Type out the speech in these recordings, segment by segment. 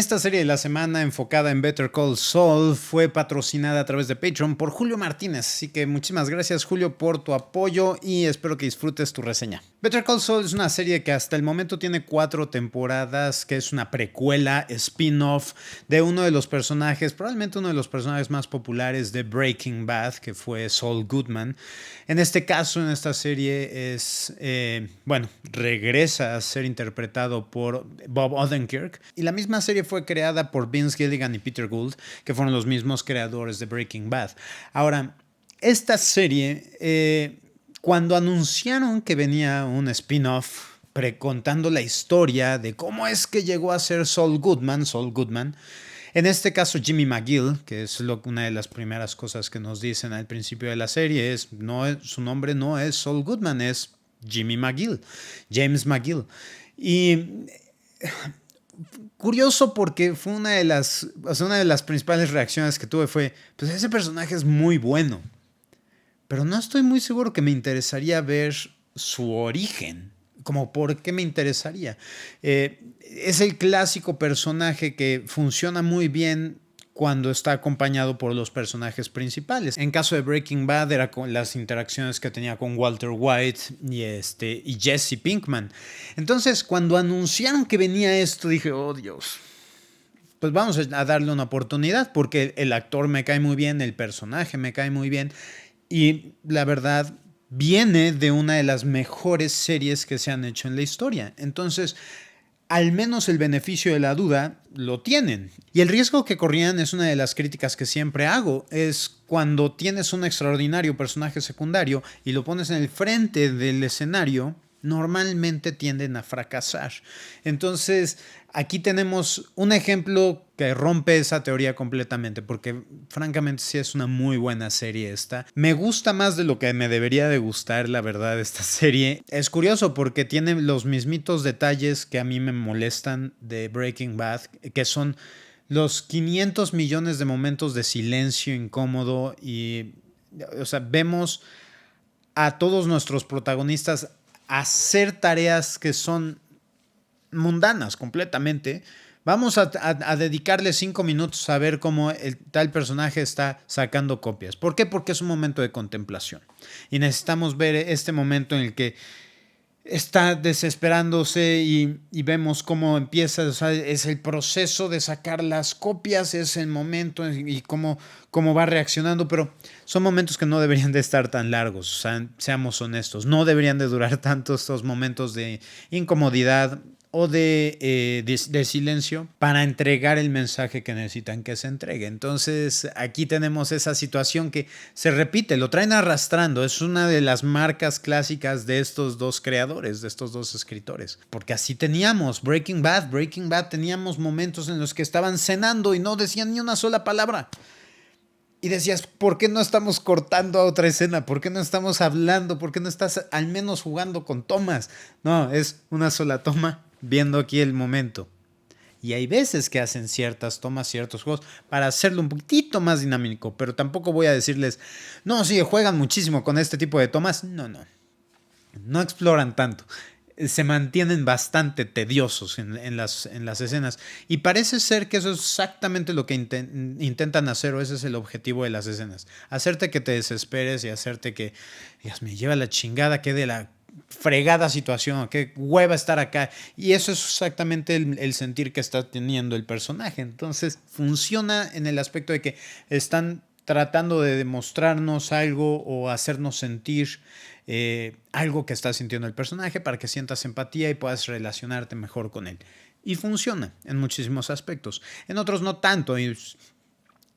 Esta serie de la semana enfocada en Better Call Saul fue patrocinada a través de Patreon por Julio Martínez, así que muchísimas gracias Julio por tu apoyo y espero que disfrutes tu reseña. Better Call Saul es una serie que hasta el momento tiene 4 temporadas, que es una precuela, spin-off de uno de los personajes, probablemente uno de los personajes más populares de Breaking Bad, que fue Saul Goodman. En este caso, en esta serie regresa a ser interpretado por Bob Odenkirk y la misma serie fue creada por Vince Gilligan y Peter Gould, que fueron los mismos creadores de Breaking Bad. Ahora, esta serie, cuando anunciaron que venía un spin-off contando la historia de cómo es que llegó a ser Saul Goodman, en este caso Jimmy McGill, que es una de las primeras cosas que nos dicen al principio de la serie, su nombre no es Saul Goodman, es Jimmy McGill, James McGill. Y curioso porque fue una de las principales reacciones que tuve fue, pues ese personaje es muy bueno, pero no estoy muy seguro que me interesaría ver su origen. Como por qué me interesaría. Es el clásico personaje que funciona muy bien cuando está acompañado por los personajes principales. En caso de Breaking Bad era con las interacciones que tenía con Walter White y Jesse Pinkman. Entonces, cuando anunciaron que venía esto, dije, oh Dios, pues vamos a darle una oportunidad porque el actor me cae muy bien, el personaje me cae muy bien y la verdad viene de una de las mejores series que se han hecho en la historia. Entonces, al menos el beneficio de la duda lo tienen. Y el riesgo que corrían es una de las críticas que siempre hago. Es cuando tienes un extraordinario personaje secundario y lo pones en el frente del escenario, normalmente tienden a fracasar. Entonces, aquí tenemos un ejemplo que rompe esa teoría completamente, porque francamente sí es una muy buena serie esta. Me gusta más de lo que me debería de gustar, la verdad, esta serie. Es curioso porque tiene los mismitos detalles que a mí me molestan de Breaking Bad, que son los 500 millones de momentos de silencio incómodo y, vemos a todos nuestros protagonistas hacer tareas que son mundanas completamente. Vamos a dedicarle 5 minutos a ver cómo el tal personaje está sacando copias. ¿Por qué? Porque es un momento de contemplación. Y necesitamos ver este momento en el que está desesperándose y vemos cómo empieza, es el proceso de sacar las copias, es el momento y cómo va reaccionando, pero son momentos que no deberían de estar tan largos, seamos honestos, no deberían de durar tanto estos momentos de incomodidad o de silencio para entregar el mensaje que necesitan que se entregue. Entonces aquí tenemos esa situación que se repite, lo traen arrastrando, es una de las marcas clásicas de estos dos creadores, de estos dos escritores, porque así teníamos Breaking Bad teníamos momentos en los que estaban cenando y no decían ni una sola palabra. Y decías, ¿por qué no estamos cortando a otra escena? ¿Por qué no estamos hablando? ¿Por qué no estás al menos jugando con tomas? No, es una sola toma viendo aquí el momento. Y hay veces que hacen ciertas tomas, ciertos juegos para hacerlo un poquitito más dinámico, pero tampoco voy a decirles, no, sí, juegan muchísimo con este tipo de tomas. No exploran tanto. Se mantienen bastante tediosos en las escenas. Y parece ser que eso es exactamente lo que intentan hacer, o ese es el objetivo de las escenas. Hacerte que te desesperes y hacerte que, Dios, me lleva la chingada, que de la fregada situación, qué hueva estar acá. Y eso es exactamente el sentir que está teniendo el personaje. Entonces funciona en el aspecto de que están tratando de demostrarnos algo o hacernos sentir algo que está sintiendo el personaje para que sientas empatía y puedas relacionarte mejor con él. Y funciona en muchísimos aspectos. En otros no tanto. Y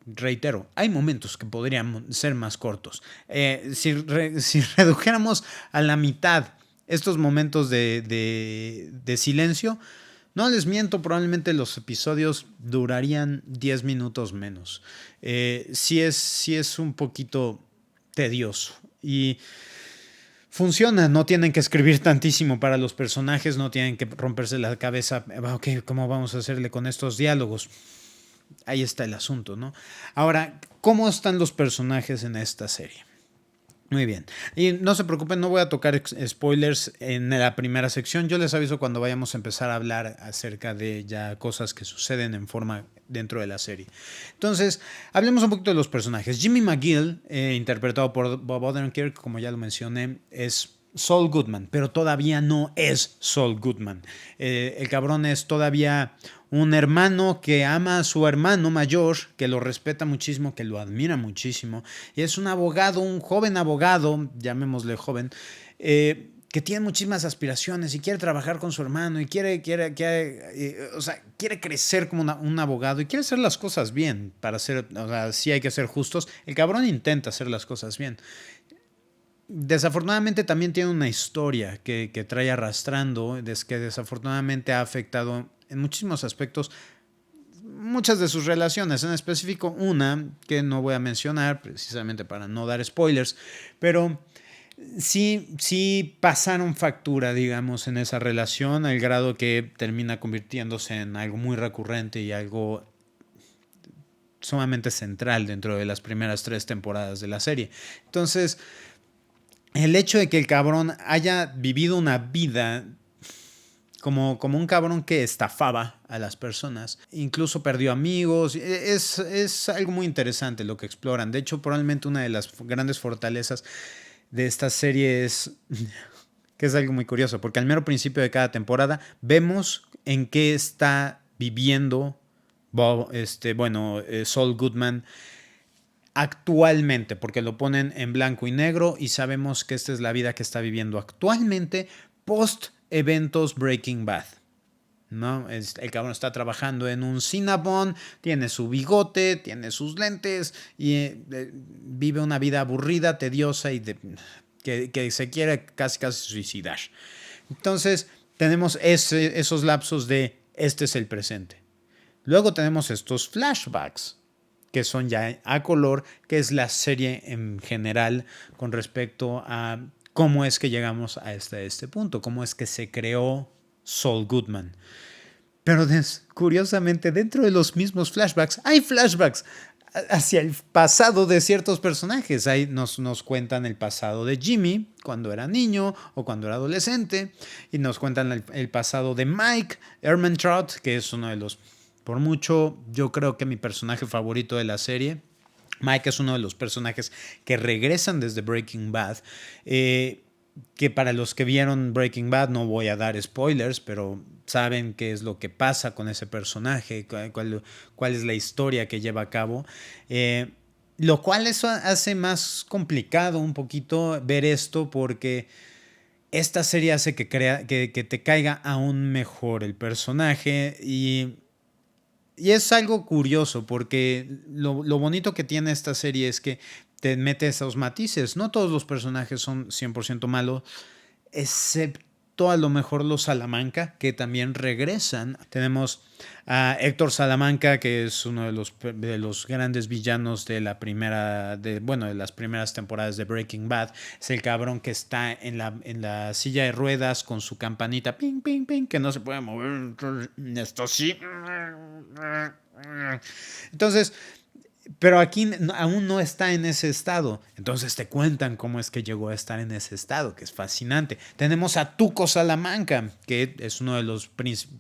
reitero, hay momentos que podrían ser más cortos. Si redujéramos a la mitad estos momentos de silencio, no les miento, probablemente los episodios durarían 10 minutos menos. Sí es un poquito tedioso. Y funciona, no tienen que escribir tantísimo para los personajes, no tienen que romperse la cabeza, ok, ¿cómo vamos a hacerle con estos diálogos? Ahí está el asunto, ¿no? Ahora, ¿cómo están los personajes en esta serie? Muy bien. Y no se preocupen, no voy a tocar spoilers en la primera sección. Yo les aviso cuando vayamos a empezar a hablar acerca de ya cosas que suceden en forma dentro de la serie. Entonces, hablemos un poquito de los personajes. Jimmy McGill, interpretado por Bob Odenkirk, como ya lo mencioné, es Saul Goodman, pero todavía no es Saul Goodman. El cabrón es todavía un hermano que ama a su hermano mayor, que lo respeta muchísimo, que lo admira muchísimo. Y es un abogado, un joven abogado, llamémosle joven, que tiene muchísimas aspiraciones y quiere trabajar con su hermano y quiere crecer como un abogado y quiere hacer las cosas bien para ser, o sea, sí hay que ser justos. El cabrón intenta hacer las cosas bien. Desafortunadamente también tiene una historia que trae arrastrando, que desafortunadamente ha afectado en muchísimos aspectos muchas de sus relaciones, en específico una que no voy a mencionar precisamente para no dar spoilers, pero sí pasaron factura, digamos, en esa relación al grado que termina convirtiéndose en algo muy recurrente y algo sumamente central dentro de las primeras 3 temporadas de la serie. Entonces, el hecho de que el cabrón haya vivido una vida como un cabrón que estafaba a las personas, incluso perdió amigos, es algo muy interesante lo que exploran. De hecho, probablemente una de las grandes fortalezas de esta serie es que es algo muy curioso, porque al mero principio de cada temporada vemos en qué está viviendo Saul Goodman actualmente, porque lo ponen en blanco y negro y sabemos que esta es la vida que está viviendo actualmente post eventos Breaking Bad. ¿No? El cabrón está trabajando en un Cinnabon, tiene su bigote, tiene sus lentes y vive una vida aburrida, tediosa y que se quiere casi suicidar. Entonces tenemos esos lapsos de este es el presente. Luego tenemos estos flashbacks que son ya a color, que es la serie en general con respecto a cómo es que llegamos a este punto, cómo es que se creó Saul Goodman. Pero curiosamente, dentro de los mismos flashbacks, hay flashbacks hacia el pasado de ciertos personajes. Ahí nos cuentan el pasado de Jimmy cuando era niño o cuando era adolescente, y nos cuentan el pasado de Mike Ehrmantraut, que es uno de los, por mucho, yo creo que mi personaje favorito de la serie. Mike es uno de los personajes que regresan desde Breaking Bad. Que para los que vieron Breaking Bad, no voy a dar spoilers, pero saben qué es lo que pasa con ese personaje, cuál es la historia que lleva a cabo. Lo cual eso hace más complicado un poquito ver esto, porque esta serie hace que te caiga aún mejor el personaje y es algo curioso, porque lo bonito que tiene esta serie es que te mete esos matices. No todos los personajes son 100% malos, excepto a lo mejor los Salamanca, que también regresan. Tenemos a Héctor Salamanca, que es uno de los grandes villanos de las primeras temporadas de Breaking Bad. Es el cabrón que está en la silla de ruedas con su campanita, ping, ping, ping, que no se puede mover. Esto sí. Entonces, pero aquí aún no está en ese estado. Entonces te cuentan cómo es que llegó a estar en ese estado, que es fascinante. Tenemos a Tuco Salamanca, que es uno de los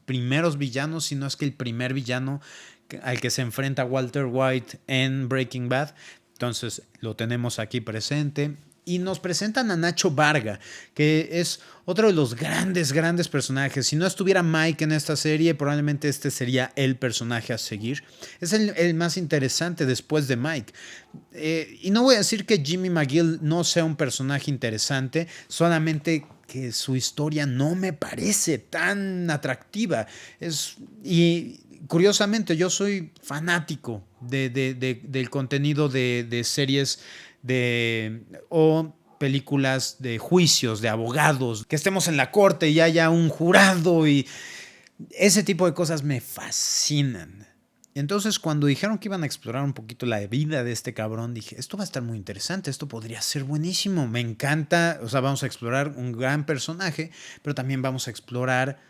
primeros villanos, si no es que el primer villano al que se enfrenta Walter White en Breaking Bad. Entonces lo tenemos aquí presente. Y nos presentan a Nacho Varga, que es otro de los grandes personajes. Si no estuviera Mike en esta serie, probablemente este sería el personaje a seguir. Es el más interesante después de Mike. Y no voy a decir que Jimmy McGill no sea un personaje interesante, solamente que su historia no me parece tan atractiva. Y curiosamente, yo soy fanático del contenido de series o películas de juicios, de abogados, que estemos en la corte y haya un jurado, y ese tipo de cosas me fascinan. Entonces, cuando dijeron que iban a explorar un poquito la vida de este cabrón, dije, esto va a estar muy interesante, esto podría ser buenísimo, me encanta. O sea, vamos a explorar un gran personaje, pero también vamos a explorar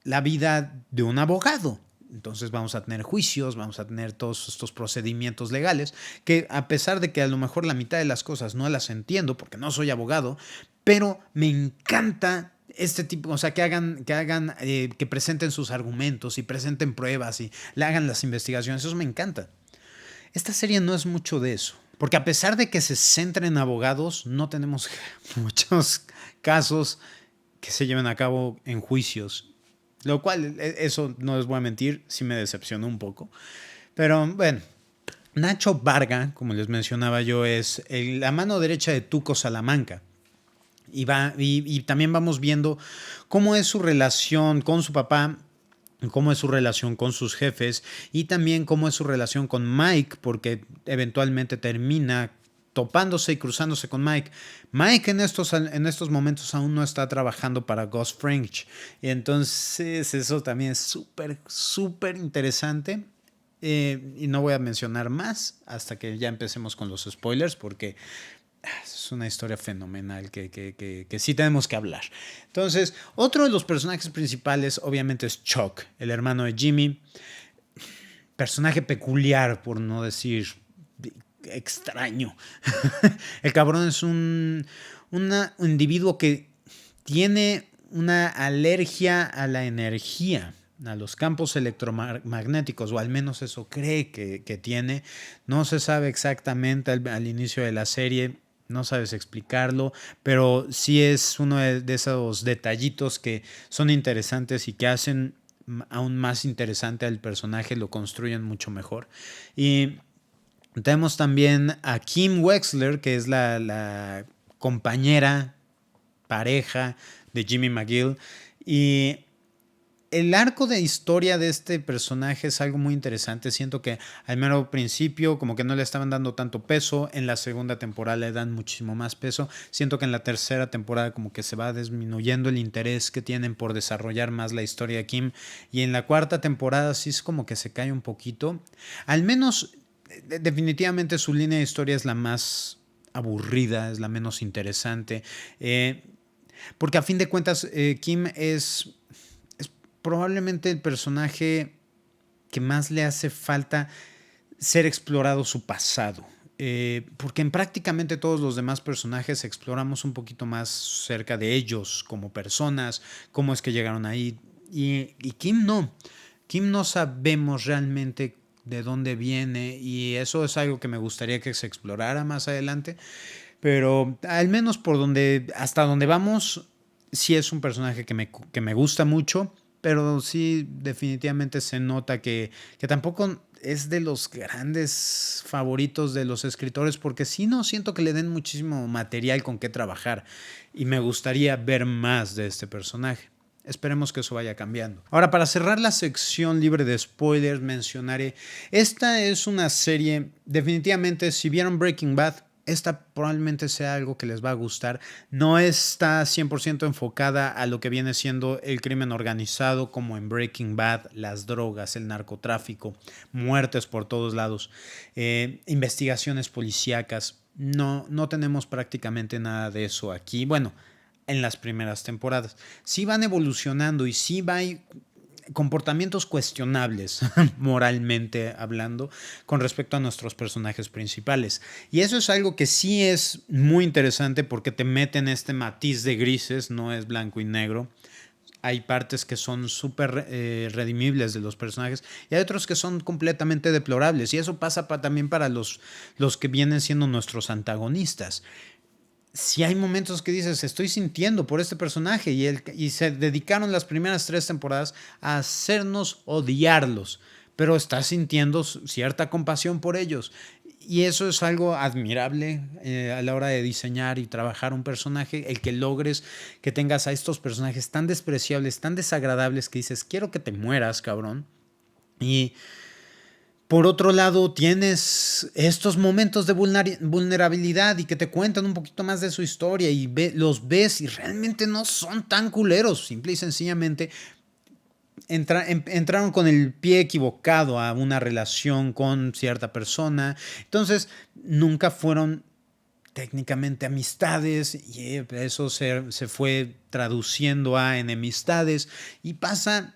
la vida de un abogado. Entonces vamos a tener juicios, vamos a tener todos estos procedimientos legales, que a pesar de que a lo mejor la mitad de las cosas no las entiendo porque no soy abogado, pero me encanta este tipo, o sea, que presenten sus argumentos y presenten pruebas y le hagan las investigaciones. Eso me encanta. Esta serie no es mucho de eso. Porque a pesar de que se centra en abogados, no tenemos muchos casos que se lleven a cabo en juicios. Lo cual, eso no les voy a mentir, sí me decepcionó un poco. Pero bueno, Nacho Varga, como les mencionaba yo, es la mano derecha de Tuco Salamanca. Y también vamos viendo cómo es su relación con su papá, cómo es su relación con sus jefes y también cómo es su relación con Mike, porque eventualmente termina topándose y cruzándose con Mike. Mike en estos momentos aún no está trabajando para Gus Fring. Y entonces eso también es súper, súper interesante. Y no voy a mencionar más hasta que ya empecemos con los spoilers, porque es una historia fenomenal que sí tenemos que hablar. Entonces, otro de los personajes principales obviamente es Chuck, el hermano de Jimmy. Personaje peculiar, por no decir extraño. El cabrón es un individuo que tiene una alergia a la energía, a los campos electromagnéticos, o al menos eso cree que tiene. No se sabe exactamente al inicio de la serie. No sabes explicarlo, pero sí es uno de esos detallitos que son interesantes y que hacen aún más interesante al personaje, lo construyen mucho mejor. Y tenemos también a Kim Wexler, que es la compañera, pareja de Jimmy McGill. Y el arco de historia de este personaje es algo muy interesante. Siento que al mero principio como que no le estaban dando tanto peso. En la segunda temporada le dan muchísimo más peso. Siento que en la tercera temporada como que se va disminuyendo el interés que tienen por desarrollar más la historia de Kim. Y en la cuarta temporada sí es como que se cae un poquito. Al menos definitivamente su línea de historia es la más aburrida, es la menos interesante. Porque a fin de cuentas Kim es probablemente el personaje que más le hace falta ser explorado su pasado. Porque en prácticamente todos los demás personajes exploramos un poquito más cerca de ellos como personas, cómo es que llegaron ahí. Y Kim no. Kim no sabemos realmente de dónde viene y eso es algo que me gustaría que se explorara más adelante. Pero al menos hasta donde vamos, sí es un personaje que me gusta mucho. Pero sí, definitivamente se nota que tampoco es de los grandes favoritos de los escritores, porque sí no siento que le den muchísimo material con qué trabajar. Y me gustaría ver más de este personaje. Esperemos que eso vaya cambiando. Ahora, para cerrar la sección libre de spoilers, mencionaré, esta es una serie, definitivamente, si vieron Breaking Bad, esta probablemente sea algo que les va a gustar. No está 100% enfocada a lo que viene siendo el crimen organizado como en Breaking Bad, las drogas, el narcotráfico, muertes por todos lados, investigaciones policíacas. No tenemos prácticamente nada de eso aquí. Bueno, en las primeras temporadas. Sí van evolucionando y sí hay comportamientos cuestionables, moralmente hablando, con respecto a nuestros personajes principales. Y eso es algo que sí es muy interesante porque te mete en este matiz de grises, no es blanco y negro. Hay partes que son súper redimibles de los personajes y hay otros que son completamente deplorables. Y eso pasa también para los que vienen siendo nuestros antagonistas. Si hay momentos que dices, estoy sintiendo por este personaje y se dedicaron las primeras 3 temporadas a hacernos odiarlos, pero estás sintiendo cierta compasión por ellos. Y eso es algo admirable a la hora de diseñar y trabajar un personaje, el que logres que tengas a estos personajes tan despreciables, tan desagradables que dices, quiero que te mueras, cabrón. Y por otro lado, tienes estos momentos de vulnerabilidad y que te cuentan un poquito más de su historia y los ves y realmente no son tan culeros. Simple y sencillamente entraron con el pie equivocado a una relación con cierta persona. Entonces, nunca fueron técnicamente amistades y eso se fue traduciendo a enemistades y pasa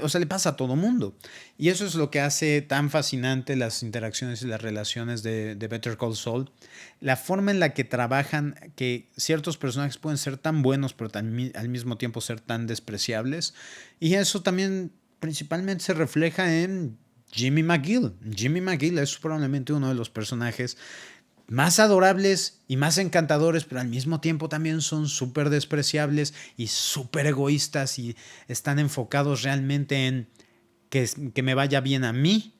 O sea, le pasa a todo mundo. Y eso es lo que hace tan fascinante las interacciones y las relaciones de Better Call Saul. La forma en la que trabajan, que ciertos personajes pueden ser tan buenos, pero al mismo tiempo ser tan despreciables. Y eso también principalmente se refleja en Jimmy McGill. Jimmy McGill es probablemente uno de los personajes más adorables y más encantadores, pero al mismo tiempo también son súper despreciables y súper egoístas y están enfocados realmente en que me vaya bien a mí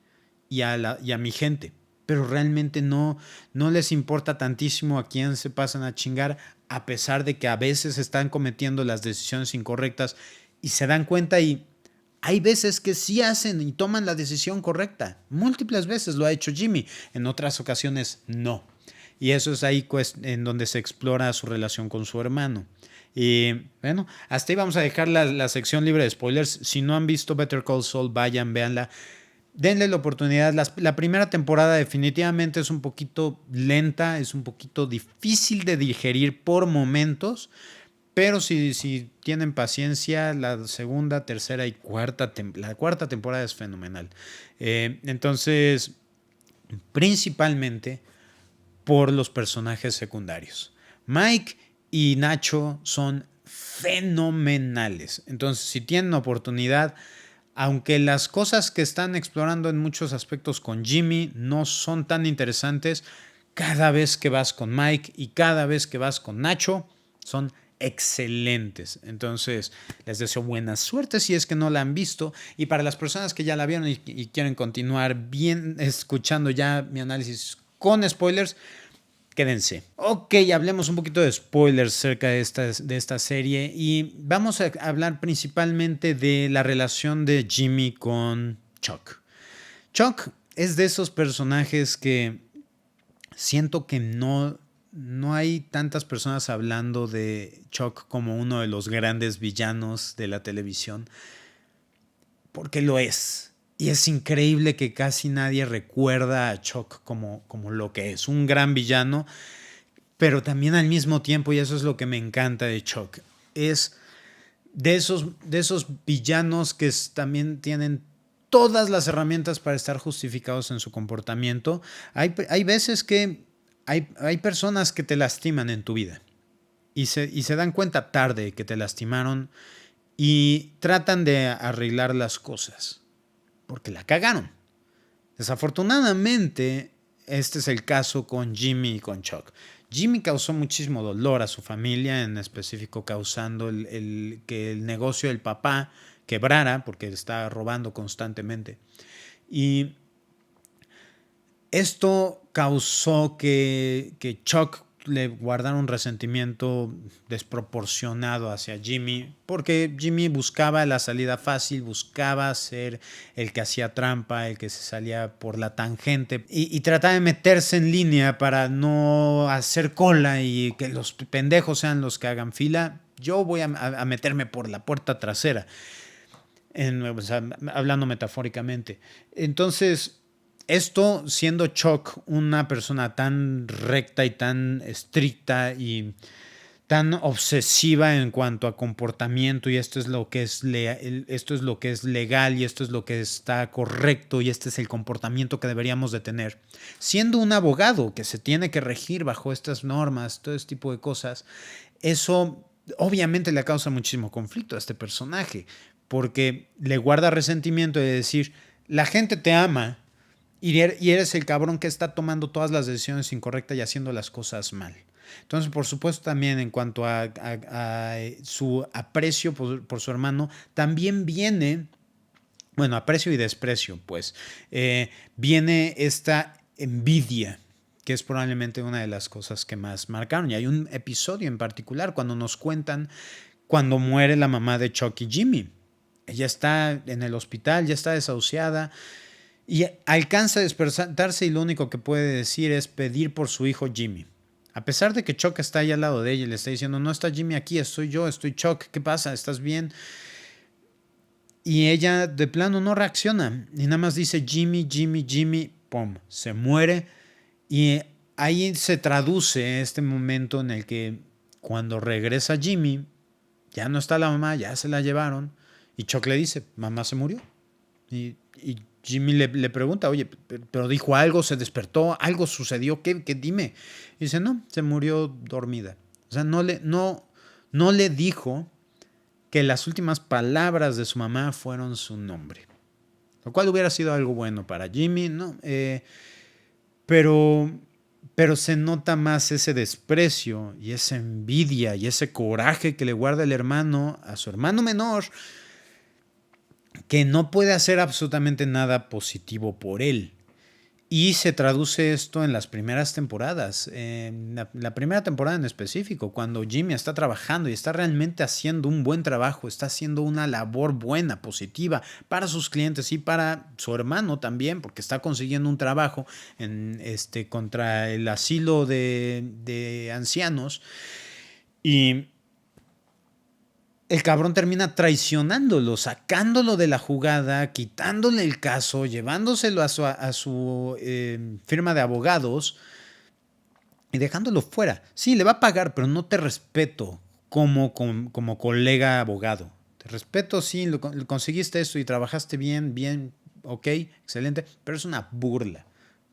y a mi gente. Pero realmente no les importa tantísimo a quién se pasan a chingar, a pesar de que a veces están cometiendo las decisiones incorrectas y se dan cuenta y hay veces que sí hacen y toman la decisión correcta. Múltiples veces lo ha hecho Jimmy, en otras ocasiones no. Y eso es ahí en donde se explora su relación con su hermano. Y bueno, hasta ahí vamos a dejar la sección libre de spoilers. Si no han visto Better Call Saul, vayan, véanla. Denle la oportunidad. La primera temporada definitivamente es un poquito lenta, es un poquito difícil de digerir por momentos. Pero si tienen paciencia, la segunda, tercera y la cuarta temporada es fenomenal. Entonces, principalmente por los personajes secundarios. Mike y Nacho son fenomenales. Entonces, si tienen oportunidad, aunque las cosas que están explorando en muchos aspectos con Jimmy no son tan interesantes, cada vez que vas con Mike y cada vez que vas con Nacho, son excelentes. Entonces, les deseo buena suerte si es que no la han visto. Y para las personas que ya la vieron y quieren continuar bien escuchando ya mi análisis con spoilers, quédense. Ok, hablemos un poquito de spoilers cerca de esta serie y vamos a hablar principalmente de la relación de Jimmy con Chuck. Chuck es de esos personajes que siento que no hay tantas personas hablando de Chuck como uno de los grandes villanos de la televisión, porque lo es. Y es increíble que casi nadie recuerda a Chuck como lo que es, un gran villano, pero también al mismo tiempo, y eso es lo que me encanta de Chuck, es de esos villanos que también tienen todas las herramientas para estar justificados en su comportamiento. Hay veces que hay personas que te lastiman en tu vida y se dan cuenta tarde que te lastimaron y tratan de arreglar las cosas porque la cagaron. Desafortunadamente, este es el caso con Jimmy y con Chuck. Jimmy causó muchísimo dolor a su familia, en específico causando que el negocio del papá quebrara porque estaba robando constantemente. Y esto causó que Chuck le guardara un resentimiento desproporcionado hacia Jimmy, porque Jimmy buscaba la salida fácil, buscaba ser el que hacía trampa, el que se salía por la tangente y trataba de meterse en línea para no hacer cola y que los pendejos sean los que hagan fila. Yo voy a meterme por la puerta trasera, o sea, hablando metafóricamente. Entonces, esto siendo Chuck una persona tan recta y tan estricta y tan obsesiva en cuanto a comportamiento y esto es lo que es legal y esto es lo que está correcto y este es el comportamiento que deberíamos de tener. Siendo un abogado que se tiene que regir bajo estas normas, todo este tipo de cosas, eso obviamente le causa muchísimo conflicto a este personaje porque le guarda resentimiento de decir, la gente te ama, y eres el cabrón que está tomando todas las decisiones incorrectas y haciendo las cosas mal. Entonces, por supuesto, también en cuanto a su aprecio por su hermano, también viene, bueno, aprecio y desprecio, pues, viene esta envidia, que es probablemente una de las cosas que más marcaron. Y hay un episodio en particular cuando nos cuentan cuando muere la mamá de Chuck y Jimmy. Ella está en el hospital, ya está desahuciada, y alcanza a despertarse y lo único que puede decir es pedir por su hijo Jimmy. A pesar de que Chuck está ahí al lado de ella y le está diciendo, no está Jimmy aquí, estoy yo, estoy Chuck, ¿qué pasa? ¿Estás bien? Y ella de plano no reacciona y nada más dice Jimmy, Jimmy, Jimmy, pum, se muere. Y ahí se traduce este momento en el que cuando regresa Jimmy, ya no está la mamá, ya se la llevaron. Y Chuck le dice, mamá se murió. Y Jimmy le pregunta, oye, pero dijo algo, se despertó, algo sucedió, ¿qué dime? Y dice, no, se murió dormida. O sea, no le dijo que las últimas palabras de su mamá fueron su nombre. Lo cual hubiera sido algo bueno para Jimmy, ¿no? Pero se nota más ese desprecio y esa envidia y ese coraje que le guarda el hermano a su hermano menor, que no puede hacer absolutamente nada positivo por él. Y se traduce esto en las primeras temporadas, en la primera temporada en específico, cuando Jimmy está trabajando y está realmente haciendo un buen trabajo, está haciendo una labor buena, positiva para sus clientes y para su hermano también, porque está consiguiendo un trabajo contra el asilo de ancianos. Y el cabrón termina traicionándolo, sacándolo de la jugada, quitándole el caso, llevándoselo a su firma de abogados y dejándolo fuera. Sí, le va a pagar, pero no te respeto como colega abogado. Te respeto, sí, lo conseguiste esto y trabajaste bien, ok, excelente, pero es una burla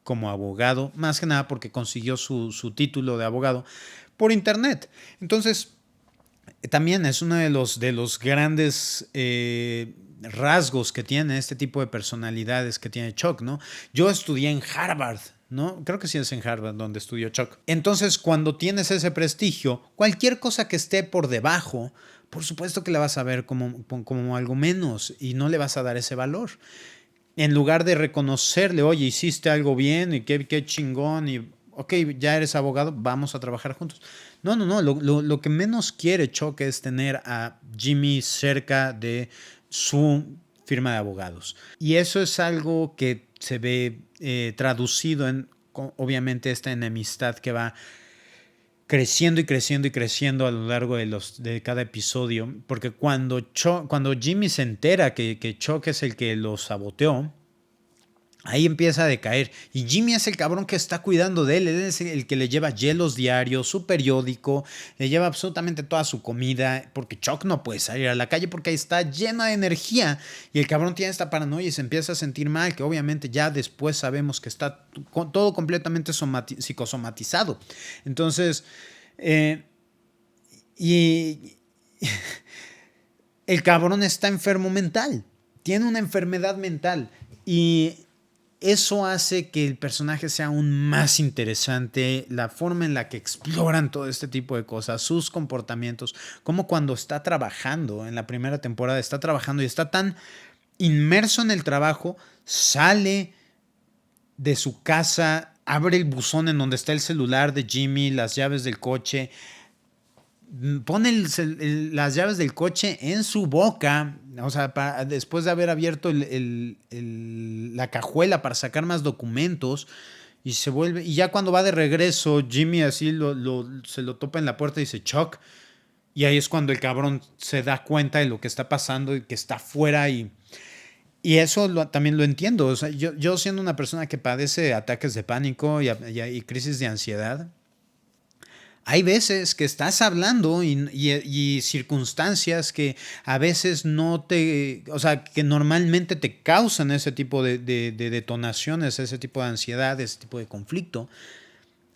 como abogado, más que nada porque consiguió su título de abogado por internet. Entonces, también es uno de los grandes rasgos que tiene este tipo de personalidades que tiene Chuck, ¿no? Yo estudié en Harvard, ¿no? Creo que sí es en Harvard donde estudió Chuck. Entonces, cuando tienes ese prestigio, cualquier cosa que esté por debajo, por supuesto que la vas a ver como algo menos y no le vas a dar ese valor. En lugar de reconocerle, oye, hiciste algo bien y qué chingón y ok, ya eres abogado, vamos a trabajar juntos. No. Lo que menos quiere Chuck es tener a Jimmy cerca de su firma de abogados. Y eso es algo que se ve traducido en, obviamente, esta enemistad que va creciendo a lo largo de cada episodio. Porque cuando Jimmy se entera que Chuck es el que lo saboteó, ahí empieza a decaer. Y Jimmy es el cabrón que está cuidando de él. Él es el que le lleva hielos diarios, su periódico, le lleva absolutamente toda su comida. Porque Chuck no puede salir a la calle porque ahí está llena de energía. Y el cabrón tiene esta paranoia y se empieza a sentir mal. Que obviamente ya después sabemos que está todo completamente psicosomatizado. Entonces, y el cabrón está enfermo mental. Tiene una enfermedad mental. Y eso hace que el personaje sea aún más interesante, la forma en la que exploran todo este tipo de cosas, sus comportamientos, como cuando está trabajando, en la primera temporada está trabajando y está tan inmerso en el trabajo, sale de su casa, abre el buzón en donde está el celular de Jimmy, las llaves del coche, pone las llaves del coche en su boca, o sea, después de haber abierto la cajuela para sacar más documentos, y se vuelve, y ya cuando va de regreso, Jimmy así se lo topa en la puerta y dice Chuck, y ahí es cuando el cabrón se da cuenta de lo que está pasando y que está afuera, y eso también lo entiendo. O sea, yo siendo una persona que padece ataques de pánico y crisis de ansiedad, hay veces que estás hablando y circunstancias que a veces o sea, que normalmente te causan ese tipo de detonaciones, ese tipo de ansiedad, ese tipo de conflicto.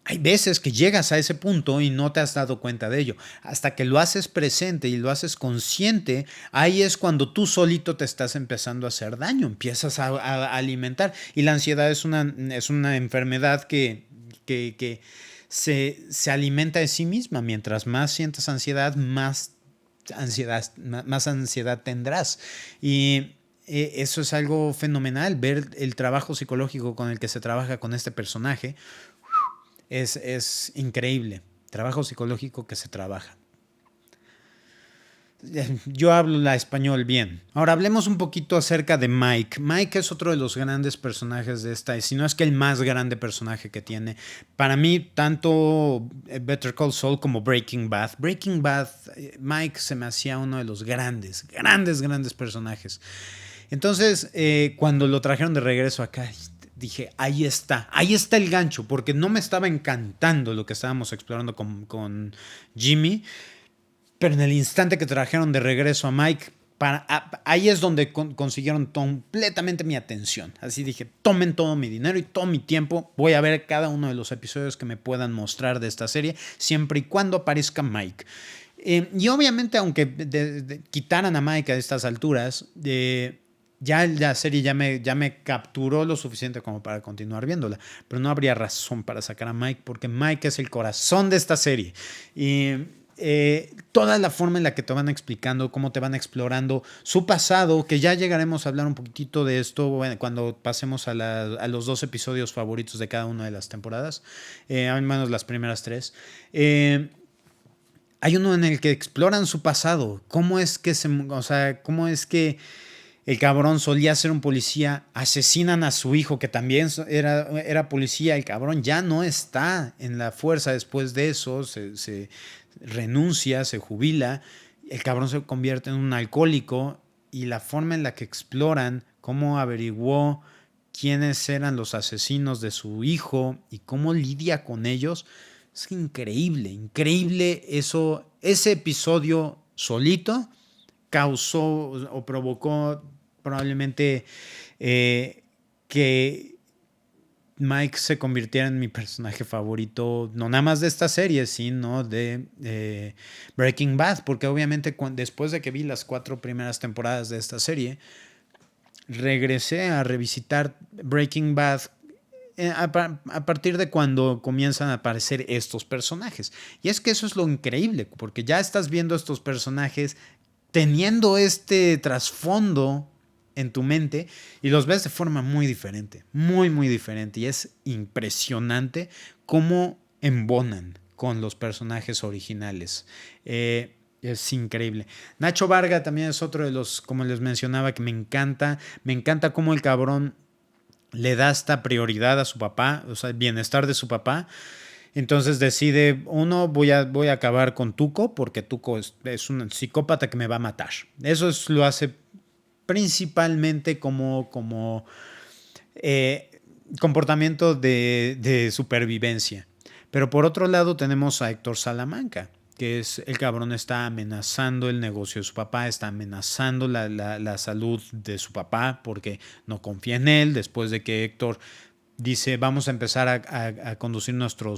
Hay veces que llegas a ese punto y no te has dado cuenta de ello. Hasta que lo haces presente y lo haces consciente, ahí es cuando tú solito te estás empezando a hacer daño, empiezas a alimentar. Y la ansiedad es una enfermedad que se alimenta de sí misma. Mientras más sientas ansiedad, más ansiedad tendrás. Y eso es algo fenomenal, ver el trabajo psicológico con el que se trabaja con este personaje. Es increíble. Trabajo psicológico que se trabaja. Yo hablo la español bien. Ahora hablemos un poquito acerca de Mike. Mike es otro de los grandes personajes de esta, si no es que el más grande personaje que tiene. Para mí, tanto Better Call Saul como Breaking Bad. Breaking Bad, Mike se me hacía uno de los grandes personajes. Entonces, cuando lo trajeron de regreso acá, dije, ahí está el gancho, porque no me estaba encantando lo que estábamos explorando con Jimmy. Pero en el instante que trajeron de regreso a Mike, Ahí es donde consiguieron completamente mi atención. Así dije, tomen todo mi dinero y todo mi tiempo. Voy a ver cada uno de los episodios que me puedan mostrar de esta serie, siempre y cuando aparezca Mike. Y obviamente, aunque quitaran a Mike a estas alturas, ya la serie ya me capturó lo suficiente como para continuar viéndola. Pero no habría razón para sacar a Mike, porque Mike es el corazón de esta serie. Y toda la forma en la que te van explicando, cómo te van explorando su pasado, que ya llegaremos a hablar un poquitito de esto cuando pasemos a los 2 episodios favoritos de cada una de las temporadas, al menos las primeras 3. Hay uno en el que exploran su pasado, cómo es que el cabrón solía ser un policía, asesinan a su hijo que también era policía, el cabrón ya no está en la fuerza después de eso, se renuncia, se jubila, el cabrón se convierte en un alcohólico y la forma en la que exploran cómo averiguó quiénes eran los asesinos de su hijo y cómo lidia con ellos, es increíble eso. Ese episodio solito causó o provocó probablemente que Mike se convirtiera en mi personaje favorito, no nada más de esta serie, sino de Breaking Bad, porque obviamente después de que vi las 4 primeras temporadas de esta serie, regresé a revisitar Breaking Bad a partir de cuando comienzan a aparecer estos personajes. Y es que eso es lo increíble, porque ya estás viendo estos personajes teniendo este trasfondo en tu mente y los ves de forma muy diferente, muy diferente, y es impresionante cómo embonan con los personajes originales. Es increíble. Nacho Varga también es otro de los, como les mencionaba, que me encanta cómo el cabrón le da esta prioridad a su papá, o sea, el bienestar de su papá. Entonces decide, voy a acabar con Tuco, porque Tuco es un psicópata que me va a matar. Eso lo hace principalmente como comportamiento de supervivencia. Pero por otro lado tenemos a Héctor Salamanca, que es el cabrón está amenazando el negocio de su papá, está amenazando la salud de su papá porque no confía en él, después de que Héctor dice, vamos a empezar a conducir nuestro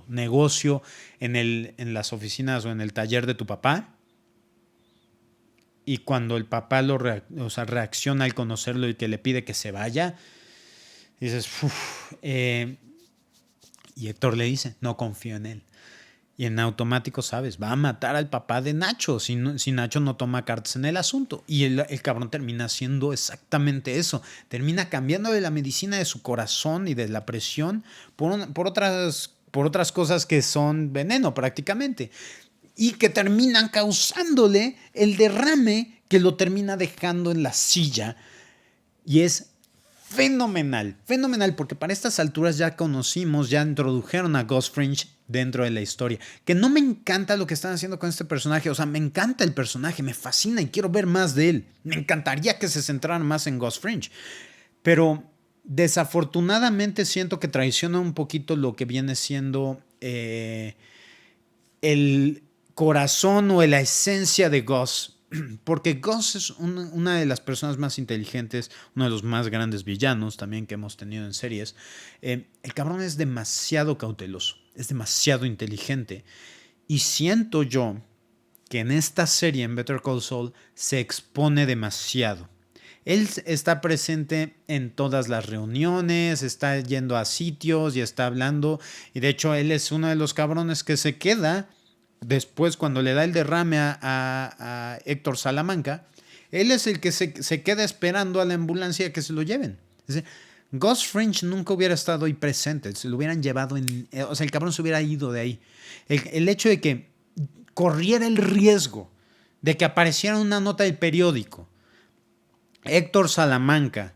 negocio en las oficinas o en el taller de tu papá. Y cuando el papá reacciona al conocerlo y que le pide que se vaya, dices, y Héctor le dice, no confío en él. Y en automático, sabes, va a matar al papá de Nacho si Nacho no toma cartas en el asunto. Y el cabrón termina haciendo exactamente eso. Termina cambiando de la medicina de su corazón y de la presión por otras cosas que son veneno prácticamente. Y que terminan causándole el derrame que lo termina dejando en la silla. Y es fenomenal, porque para estas alturas ya introdujeron a Gus Fring dentro de la historia. Que no me encanta lo que están haciendo con este personaje. O sea, me encanta el personaje, me fascina y quiero ver más de él. Me encantaría que se centraran más en Gus Fring. Pero desafortunadamente siento que traiciona un poquito lo que viene siendo el corazón o la esencia de Gus. Porque Gus es una de las personas más inteligentes, uno de los más grandes villanos también que hemos tenido en series. El cabrón es demasiado cauteloso, es demasiado inteligente. Y siento yo que en esta serie, en Better Call Saul, se expone demasiado. Él está presente en todas las reuniones, está yendo a sitios y está hablando. Y de hecho, él es uno de los cabrones que se queda después cuando le da el derrame a Héctor Salamanca. Él es el que se queda esperando a la ambulancia que se lo lleven. Es decir, Gus Fring nunca hubiera estado ahí presente, se lo hubieran llevado o sea, el cabrón se hubiera ido de ahí. El hecho de que corriera el riesgo de que apareciera una nota del periódico, Héctor Salamanca,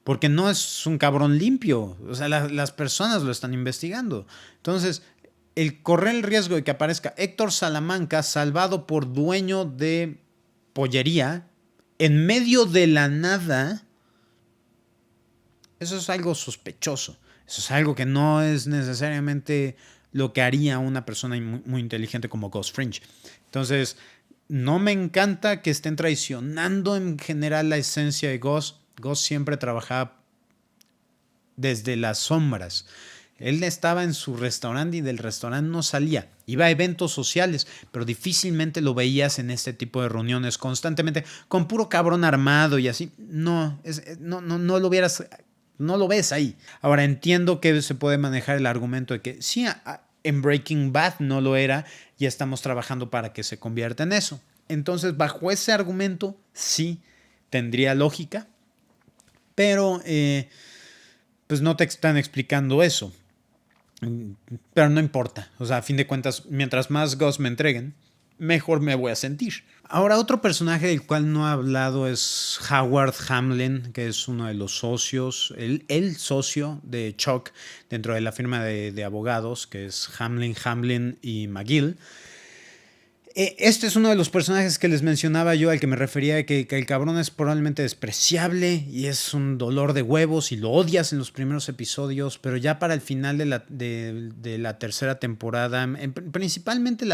porque no es un cabrón limpio, o sea, las personas lo están investigando. Entonces, el correr el riesgo de que aparezca Héctor Salamanca salvado por dueño de pollería en medio de la nada, eso es algo sospechoso. Eso es algo que no es necesariamente lo que haría una persona muy inteligente como Gus Fring. Entonces, No me encanta que estén traicionando en general la esencia de Gus. Gus siempre trabajaba desde las sombras. Él estaba en su restaurante y del restaurante no salía. Iba a eventos sociales, pero difícilmente lo veías en este tipo de reuniones constantemente con puro cabrón armado y así. No, no lo vieras, no lo ves ahí. Ahora entiendo que se puede manejar el argumento de que sí, en Breaking Bad no lo era y estamos trabajando para que se convierta en eso. Entonces, bajo ese argumento, sí tendría lógica, pero pues no te están explicando eso. Pero no importa. O sea, a fin de cuentas, mientras más Gus me entreguen, mejor me voy a sentir. Ahora, otro personaje del cual no he hablado es Howard Hamlin, que es uno de los socios, el socio de Chuck dentro de la firma de abogados, que es Hamlin y McGill. Este es uno de los personajes que les mencionaba yo, al que me refería, que el cabrón es probablemente despreciable y es un dolor de huevos y lo odias en los primeros episodios, pero ya para el final de la tercera temporada, principalmente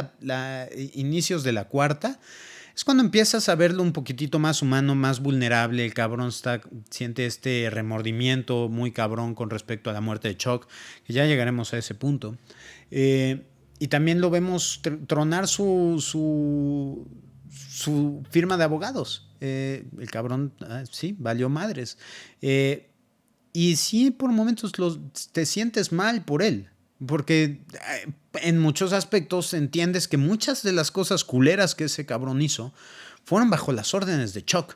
inicios de la cuarta, es cuando empiezas a verlo un poquitito más humano, más vulnerable. El cabrón siente este remordimiento muy cabrón con respecto a la muerte de Chuck, que ya llegaremos a ese punto. Y también lo vemos tronar su firma de abogados. El cabrón, sí, valió madres. Y sí, por momentos te sientes mal por él. Porque en muchos aspectos entiendes que muchas de las cosas culeras que ese cabrón hizo fueron bajo las órdenes de Chuck.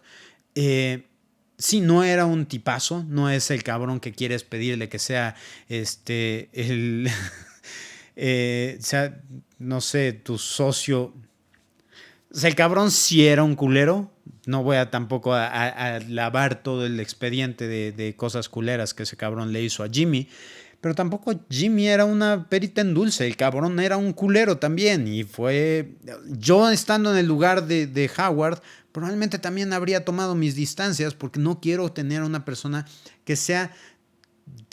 Sí, no era un tipazo, no es el cabrón que quieres pedirle que sea el... sea, no sé, tu socio. O sea, el cabrón sí era un culero. No voy a tampoco a lavar todo el expediente de cosas culeras que ese cabrón le hizo a Jimmy. Pero tampoco Jimmy era una perita en dulce. El cabrón era un culero también. Y fue. Yo estando en el lugar de Howard, probablemente también habría tomado mis distancias porque no quiero tener una persona que sea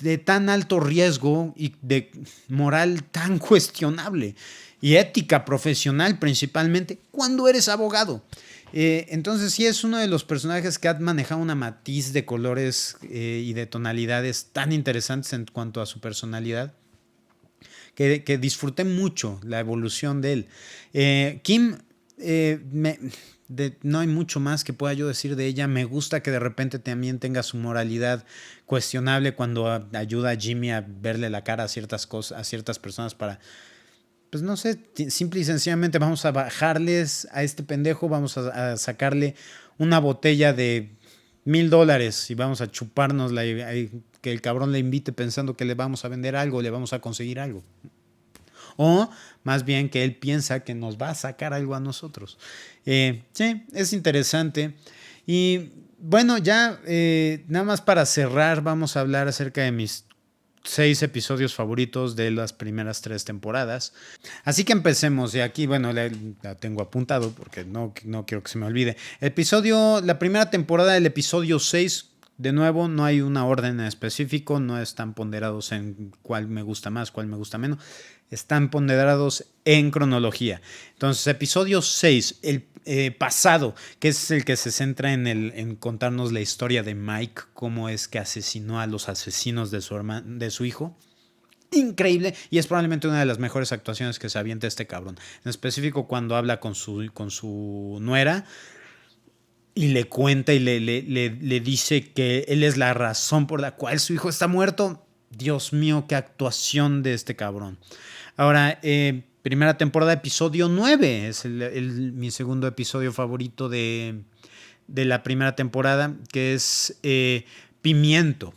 de tan alto riesgo y de moral tan cuestionable y ética profesional principalmente cuando eres abogado. Entonces sí es uno de los personajes que ha manejado una matiz de colores y de tonalidades tan interesantes en cuanto a su personalidad que disfruté mucho la evolución de él. Kim, no hay mucho más que pueda yo decir de ella. Me gusta que de repente también tenga su moralidad cuestionable cuando ayuda a Jimmy a verle la cara a ciertas cosas, a ciertas personas para, pues no sé, simple y sencillamente vamos a bajarles a este pendejo, vamos a sacarle una botella de $1,000 y vamos a chupárnosla y que el cabrón le invite pensando que le vamos a vender algo, le vamos a conseguir algo. O más bien que él piensa que nos va a sacar algo a nosotros. Sí, es interesante. Y bueno, ya nada más para cerrar, vamos a hablar acerca de mis 6 episodios favoritos de las primeras 3 temporadas. Así que empecemos. Y aquí, bueno, la tengo apuntado porque no quiero que se me olvide. La primera temporada del episodio 6. De nuevo, no hay una orden en específico, no están ponderados en cuál me gusta más, cuál me gusta menos. Están ponderados en cronología. Entonces, episodio 6, el pasado, que es el que se centra en contarnos la historia de Mike, cómo es que asesinó a los asesinos de su hijo. Increíble, y es probablemente una de las mejores actuaciones que se avienta este cabrón. En específico cuando habla con su nuera y le cuenta y le dice que él es la razón por la cual su hijo está muerto. Dios mío, qué actuación de este cabrón. Ahora, primera temporada, episodio 9. Es mi segundo episodio favorito de la primera temporada, que es Pimiento.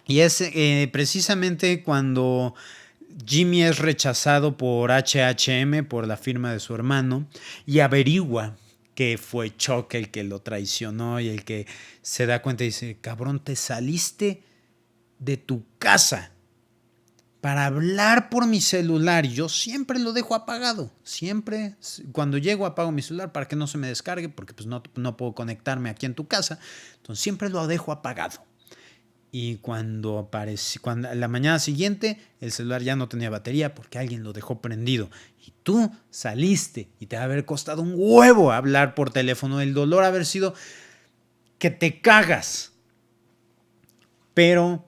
Y es precisamente cuando Jimmy es rechazado por HHM, por la firma de su hermano, y averigua que fue Chuck el que lo traicionó y el que se da cuenta y dice, cabrón, te saliste de tu casa para hablar por mi celular. Yo siempre lo dejo apagado. Siempre, cuando llego, apago mi celular para que no se me descargue, porque pues no puedo conectarme aquí en tu casa. Entonces siempre lo dejo apagado. Y cuando la mañana siguiente el celular ya no tenía batería porque alguien lo dejó prendido. Y tú saliste y te va a haber costado un huevo hablar por teléfono. El dolor haber sido que te cagas. Pero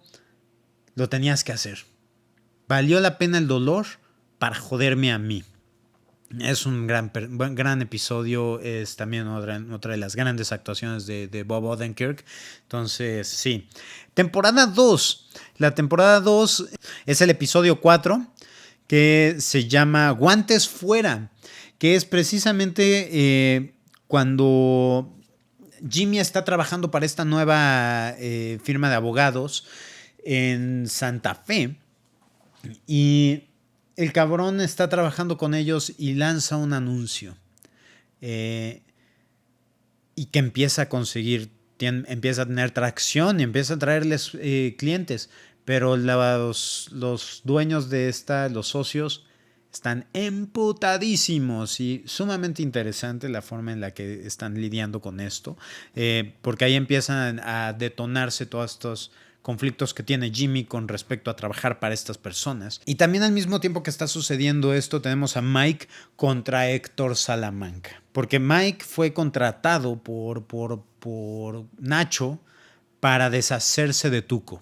lo tenías que hacer. Valió la pena el dolor para joderme a mí. Es un gran episodio. Es también otra de las grandes actuaciones de Bob Odenkirk. Entonces, sí. Temporada 2. La temporada 2 es el episodio 4, que se llama Guantes Fuera, que es precisamente cuando Jimmy está trabajando para esta nueva firma de abogados en Santa Fe. Y el cabrón está trabajando con ellos y lanza un anuncio. Y que empieza a conseguir, empieza a tener tracción y empieza a traerles clientes. Pero los dueños de los socios, están emputadísimos y sumamente interesante la forma en la que están lidiando con esto. Porque ahí empiezan a detonarse todos estos conflictos que tiene Jimmy con respecto a trabajar para estas personas. Y también al mismo tiempo que está sucediendo esto, tenemos a Mike contra Héctor Salamanca. Porque Mike fue contratado por Nacho para deshacerse de Tuco.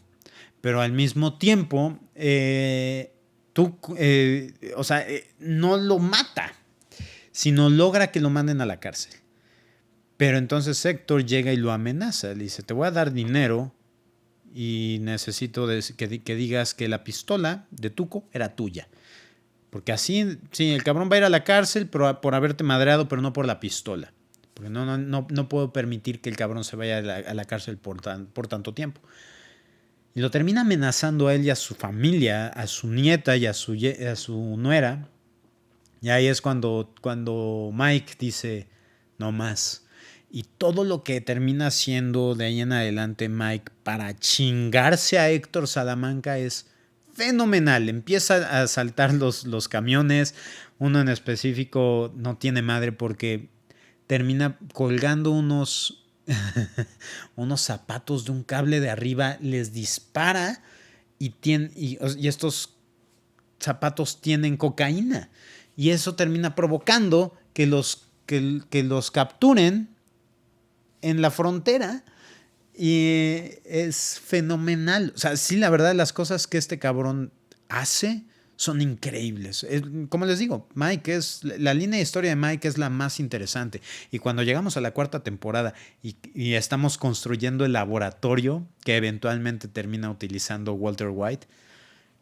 Pero al mismo tiempo, no lo mata, sino logra que lo manden a la cárcel. Pero entonces Héctor llega y lo amenaza. Le dice, te voy a dar dinero y necesito que digas que la pistola de Tuco era tuya. Porque así, sí, el cabrón va a ir a la cárcel por haberte madreado, pero no por la pistola. Porque no puedo permitir que el cabrón se vaya a la cárcel por tanto tiempo. Y lo termina amenazando a él y a su familia, a su nieta y a su nuera. Y ahí es cuando Mike dice, no más. Y todo lo que termina haciendo de ahí en adelante Mike para chingarse a Héctor Salamanca es fenomenal. Empieza a saltar los camiones. Uno en específico no tiene madre porque termina colgando unos zapatos de un cable de arriba, les dispara y estos zapatos tienen cocaína. Y eso termina provocando que los capturen en la frontera. Y es fenomenal. O sea, sí, la verdad, las cosas que este cabrón hace son increíbles. Como les digo, la línea de historia de Mike es la más interesante. Y cuando llegamos a la 4ª temporada y estamos construyendo el laboratorio que eventualmente termina utilizando Walter White,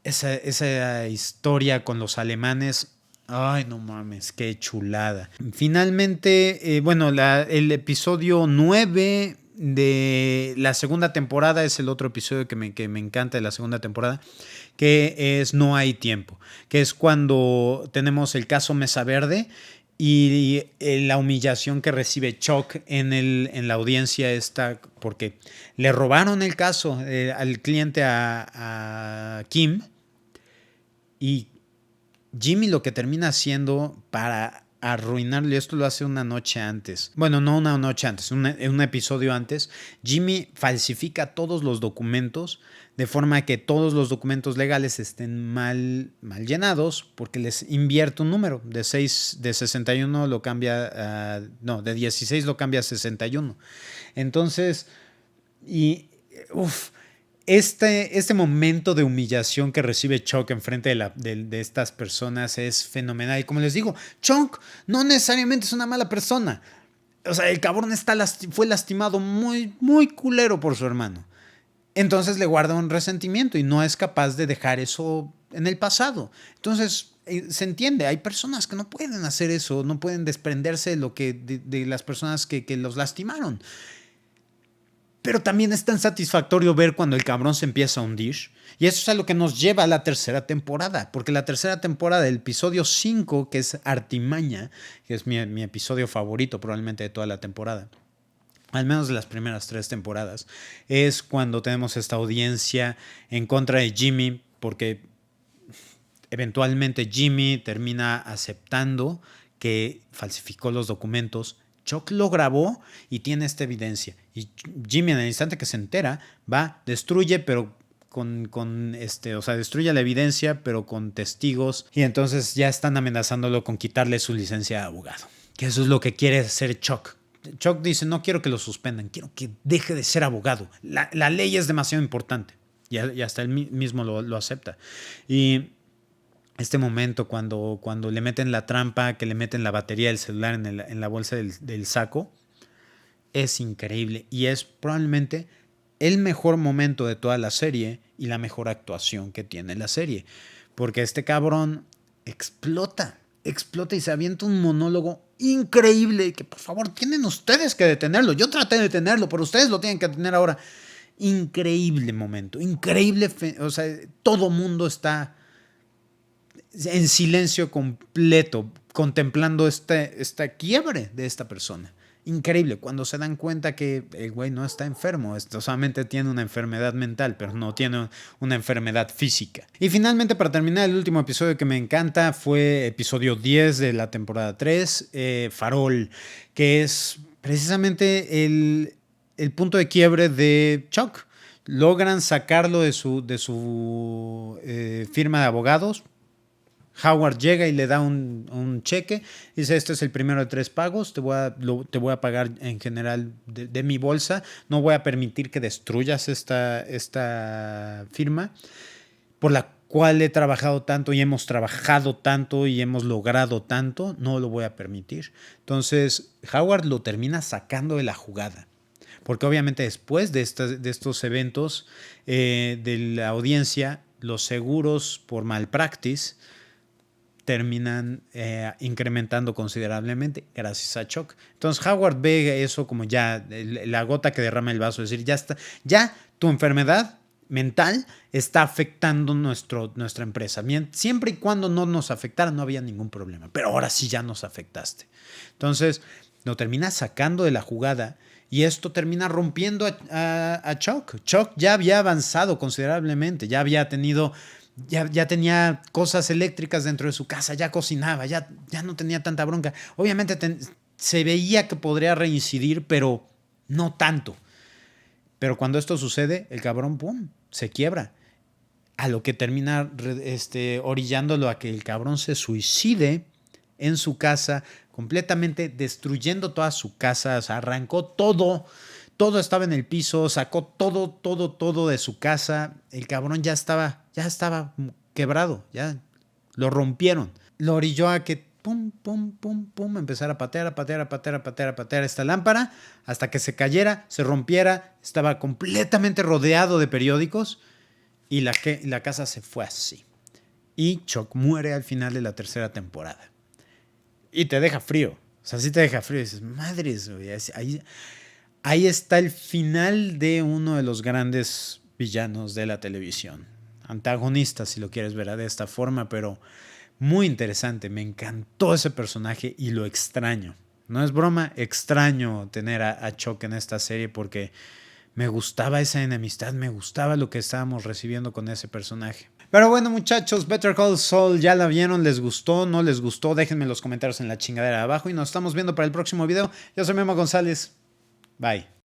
esa historia con los alemanes, ay, no mames, qué chulada. Finalmente, el episodio 9 de la 2ª temporada es el otro episodio que me encanta de la 2ª temporada, que es No hay tiempo, que es cuando tenemos el caso Mesa Verde y la humillación que recibe Chuck en la audiencia esta, porque le robaron el caso al cliente a Kim, y Jimmy lo que termina haciendo para arruinarle, esto lo hace una noche antes. Bueno, no una noche antes, un episodio antes. Jimmy falsifica todos los documentos de forma que todos los documentos legales estén mal llenados, porque les invierte un número. De 61 lo cambia de 16 lo cambia a 61. Entonces, este momento de humillación que recibe Chuck enfrente de estas personas es fenomenal. Y como les digo, Chuck no necesariamente es una mala persona. O sea, el cabrón fue lastimado muy, muy culero por su hermano. Entonces le guarda un resentimiento y no es capaz de dejar eso en el pasado. Entonces se entiende, hay personas que no pueden hacer eso, no pueden desprenderse de las personas que los lastimaron. Pero también es tan satisfactorio ver cuando el cabrón se empieza a hundir. Y eso es a lo que nos lleva a la 3ª temporada. Porque la 3ª temporada, el episodio 5, que es Artimaña, que es mi episodio favorito probablemente de toda la temporada, al menos de las primeras 3 temporadas, es cuando tenemos esta audiencia en contra de Jimmy, porque eventualmente Jimmy termina aceptando que falsificó los documentos. Chuck lo grabó y tiene esta evidencia. Y Jimmy, en el instante que se entera, va, destruye, pero o sea, destruye la evidencia, pero con testigos. Y entonces ya están amenazándolo con quitarle su licencia de abogado. Que eso es lo que quiere hacer Chuck. Chuck dice, no quiero que lo suspendan, quiero que deje de ser abogado. La ley es demasiado importante. Y hasta él mismo lo acepta. Y este momento cuando le meten la trampa, que le meten la batería del celular en la bolsa del saco, es increíble. Y es probablemente el mejor momento de toda la serie y la mejor actuación que tiene la serie. Porque este cabrón explota y se avienta un monólogo increíble que por favor tienen ustedes que detenerlo. Yo traté de detenerlo, pero ustedes lo tienen que detener ahora. Increíble momento, increíble. O sea, todo mundo está en silencio completo, contemplando esta quiebre de esta persona. Increíble, cuando se dan cuenta que el güey no está enfermo, solamente tiene una enfermedad mental, pero no tiene una enfermedad física. Y finalmente, para terminar, el último episodio que me encanta fue episodio 10 de la temporada 3, Farol, que es precisamente el punto de quiebre de Chuck. Logran sacarlo de su firma de abogados. Howard llega y le da un cheque. Dice, este es el primero de 3 pagos. Te voy a pagar en general de mi bolsa. No voy a permitir que destruyas esta firma por la cual he trabajado tanto y hemos trabajado tanto y hemos logrado tanto. No lo voy a permitir. Entonces, Howard lo termina sacando de la jugada. Porque obviamente después de estos eventos de la audiencia, los seguros por malpractice terminan incrementando considerablemente gracias a Chuck. Entonces Howard ve eso como ya la gota que derrama el vaso, es decir, ya tu enfermedad mental está afectando nuestra empresa. Siempre y cuando no nos afectara no había ningún problema, pero ahora sí ya nos afectaste. Entonces lo termina sacando de la jugada y esto termina rompiendo a Chuck. Chuck ya había avanzado considerablemente, ya tenía cosas eléctricas dentro de su casa, ya cocinaba, ya no tenía tanta bronca. Obviamente se veía que podría reincidir, pero no tanto. Pero cuando esto sucede, el cabrón, ¡pum!, se quiebra. A lo que termina orillándolo a que el cabrón se suicide en su casa, completamente destruyendo toda su casa. O sea, arrancó todo estaba en el piso, sacó todo de su casa. El cabrón ya estaba quebrado, ya lo rompieron. Lo orilló a que pum, empezara a patear esta lámpara hasta que se cayera, se rompiera. Estaba completamente rodeado de periódicos y la casa se fue así. Y Chuck muere al final de la 3ª temporada. Y te deja frío. O sea, sí te deja frío. Y dices, madres, güey, ahí está el final de uno de los grandes villanos de la televisión. Antagonista, si lo quieres ver de esta forma, pero muy interesante. Me encantó ese personaje y lo extraño. No es broma, extraño tener a Chuck en esta serie porque me gustaba esa enemistad, me gustaba lo que estábamos recibiendo con ese personaje. Pero bueno, muchachos, Better Call Saul, ¿ya la vieron? ¿Les gustó? ¿No les gustó? Déjenme en los comentarios en la chingadera de abajo y nos estamos viendo para el próximo video. Yo soy Memo González. Bye.